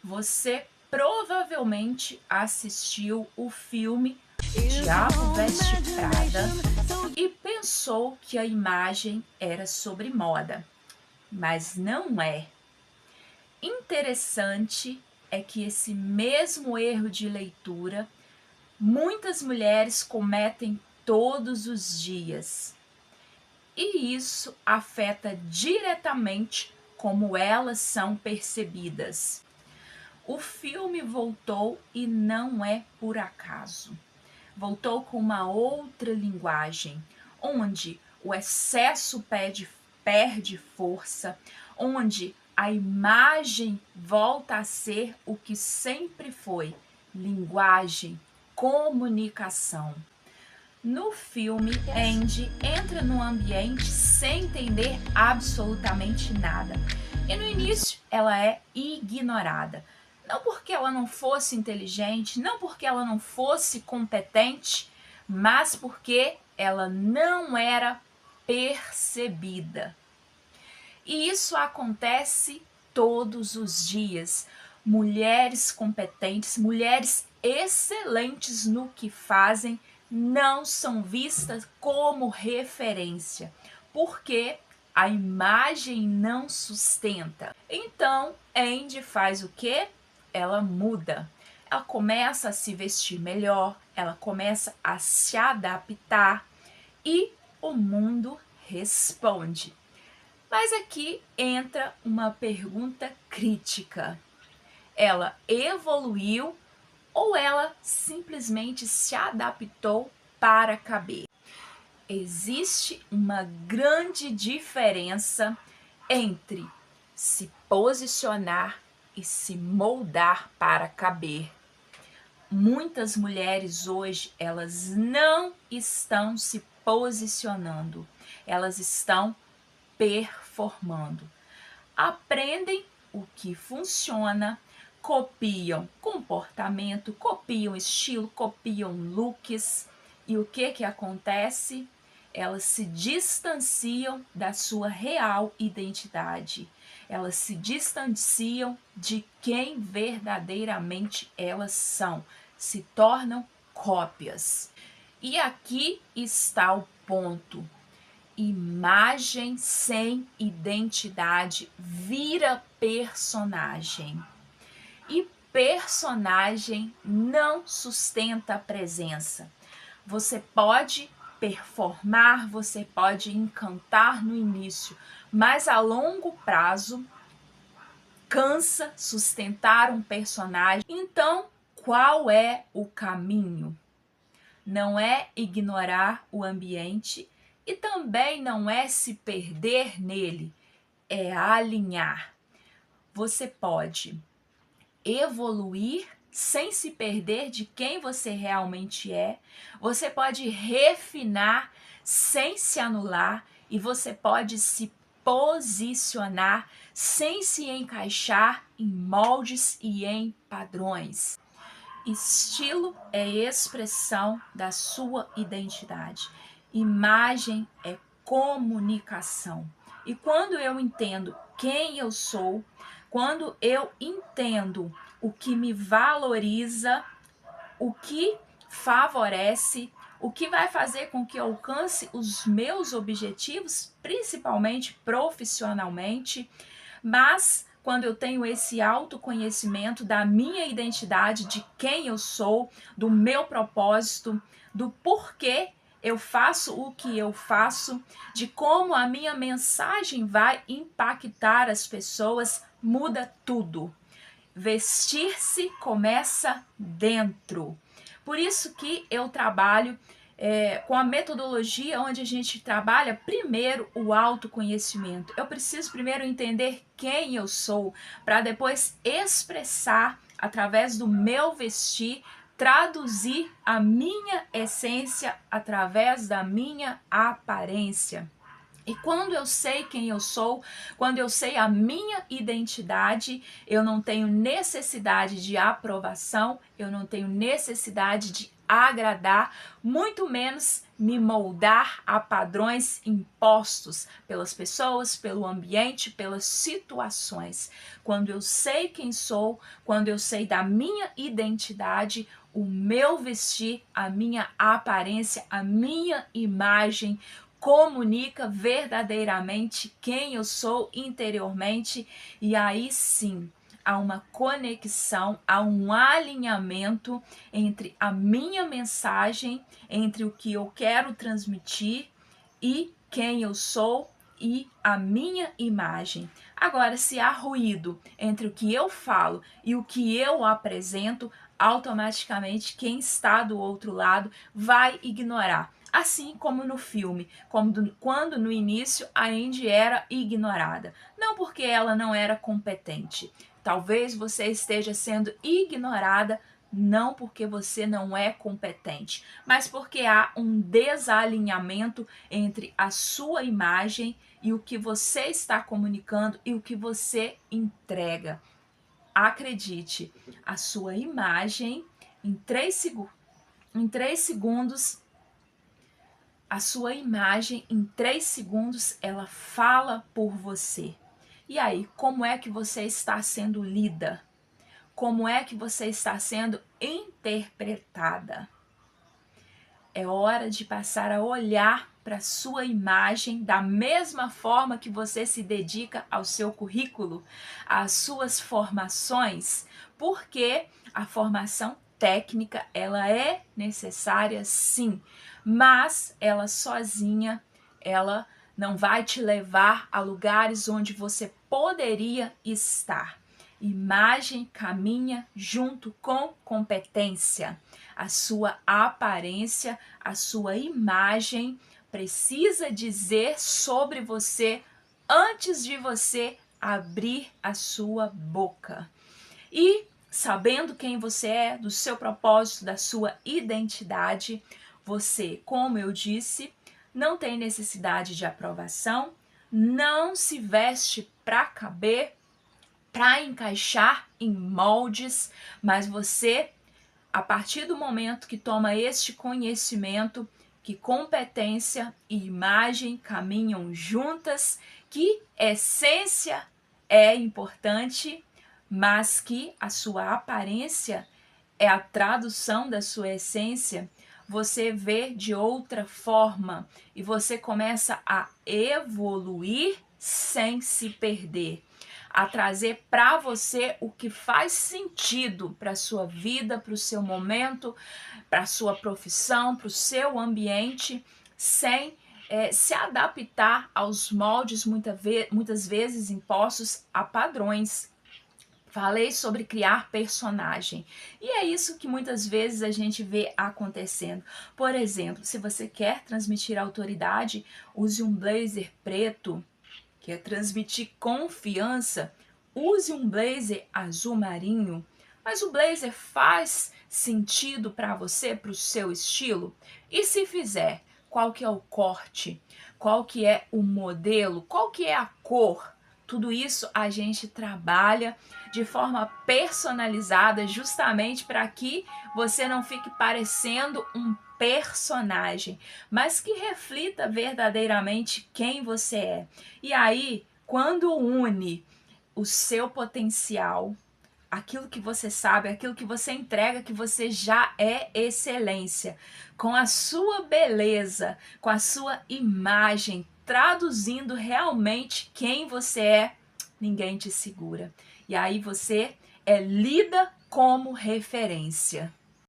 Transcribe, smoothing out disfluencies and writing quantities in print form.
Você provavelmente assistiu o filme O Diabo Veste Prada e pensou que a imagem era sobre moda, mas não é. Interessante é que esse mesmo erro de leitura muitas mulheres cometem todos os dias. E isso afeta diretamente como elas são percebidas. O filme voltou e não é por acaso. Voltou com uma outra linguagem, onde o excesso perde força, onde a imagem volta a ser o que sempre foi: linguagem, comunicação. No filme, Andy entra no ambiente sem entender absolutamente nada. E no início, ela é ignorada. Não porque ela não fosse inteligente, não porque ela não fosse competente, mas porque ela não era percebida. E isso acontece todos os dias. Mulheres competentes, mulheres excelentes no que fazem, não são vistas como referência, porque a imagem não sustenta. Então, Andy faz o quê? Ela muda. Ela começa a se vestir melhor, ela começa a se adaptar e o mundo responde. Mas aqui entra uma pergunta crítica. Ela evoluiu ou ela simplesmente se adaptou para caber? Existe uma grande diferença entre se posicionar e se moldar para caber. Muitas mulheres hoje, elas não estão se posicionando, elas estão performando. Aprendem o que funciona, copiam comportamento, copiam estilo, copiam looks. E o que acontece? Elas se distanciam da sua real identidade. Elas se distanciam de quem verdadeiramente elas são. Se tornam cópias. E aqui está o ponto. Imagem sem identidade vira personagem. E personagem não sustenta a presença. Você pode performar, você pode encantar no início, mas a longo prazo cansa sustentar um personagem. Então, qual é o caminho? Não é ignorar o ambiente e também não é se perder nele, é alinhar. Você pode evoluir sem se perder de quem você realmente é, você pode refinar sem se anular e você pode se posicionar sem se encaixar em moldes e em padrões. Estilo é expressão da sua identidade. Imagem é comunicação. E quando eu entendo quem eu sou, quando eu entendo o que me valoriza, o que favorece, o que vai fazer com que eu alcance os meus objetivos, principalmente profissionalmente, mas quando eu tenho esse autoconhecimento da minha identidade, de quem eu sou, do meu propósito, do porquê eu faço o que eu faço, de como a minha mensagem vai impactar as pessoas, muda tudo. Vestir-se começa dentro. Por isso que eu trabalho com a metodologia onde a gente trabalha primeiro o autoconhecimento. Eu preciso primeiro entender quem eu sou, para depois expressar através do meu vestir, traduzir a minha essência através da minha aparência. E quando eu sei quem eu sou, quando eu sei a minha identidade, eu não tenho necessidade de aprovação, eu não tenho necessidade de agradar, muito menos me moldar a padrões impostos pelas pessoas, pelo ambiente, pelas situações. Quando eu sei quem sou, quando eu sei da minha identidade, o meu vestir, a minha aparência, a minha imagem comunica verdadeiramente quem eu sou interiormente, e aí sim há uma conexão, há um alinhamento entre a minha mensagem, entre o que eu quero transmitir e quem eu sou e a minha imagem. Agora, se há ruído entre o que eu falo e o que eu apresento, automaticamente quem está do outro lado vai ignorar. Assim como no filme, quando no início a Andy era ignorada. Não porque ela não era competente. Talvez você esteja sendo ignorada não porque você não é competente, mas porque há um desalinhamento entre a sua imagem e o que você está comunicando e o que você entrega. Acredite, a sua imagem, em 3 segundos, a sua imagem, em 3 segundos, ela fala por você. E aí, como é que você está sendo lida? Como é que você está sendo interpretada? É hora de passar a olhar para a sua imagem da mesma forma que você se dedica ao seu currículo, às suas formações, porque a formação técnica ela é necessária sim, mas ela sozinha, ela não vai te levar a lugares onde você poderia estar. Imagem caminha junto com competência. A sua aparência, a sua imagem precisa dizer sobre você antes de você abrir a sua boca. E sabendo quem você é, do seu propósito, da sua identidade, você, como eu disse, não tem necessidade de aprovação, não se veste para caber, para encaixar em moldes, mas você, a partir do momento que toma este conhecimento, que competência e imagem caminham juntas, que essência é importante, mas que a sua aparência é a tradução da sua essência, você vê de outra forma e você começa a evoluir sem se perder, a trazer para você o que faz sentido para a sua vida, para o seu momento, para a sua profissão, para o seu ambiente, sem se adaptar aos moldes muitas vezes impostos a padrões. Falei sobre criar personagem. E é isso que muitas vezes a gente vê acontecendo. Por exemplo, se você quer transmitir autoridade, use um blazer preto. Quer transmitir confiança, use um blazer azul marinho. Mas o blazer faz sentido para você, para o seu estilo? E se fizer, qual que é o corte? Qual que é o modelo? Qual que é a cor? Tudo isso a gente trabalha de forma personalizada justamente para que você não fique parecendo um personagem, mas que reflita verdadeiramente quem você é. E aí, quando une o seu potencial, aquilo que você sabe, aquilo que você entrega, que você já é excelência, com a sua beleza, com a sua imagem, traduzindo realmente quem você é, ninguém te segura. E aí você é lida como referência.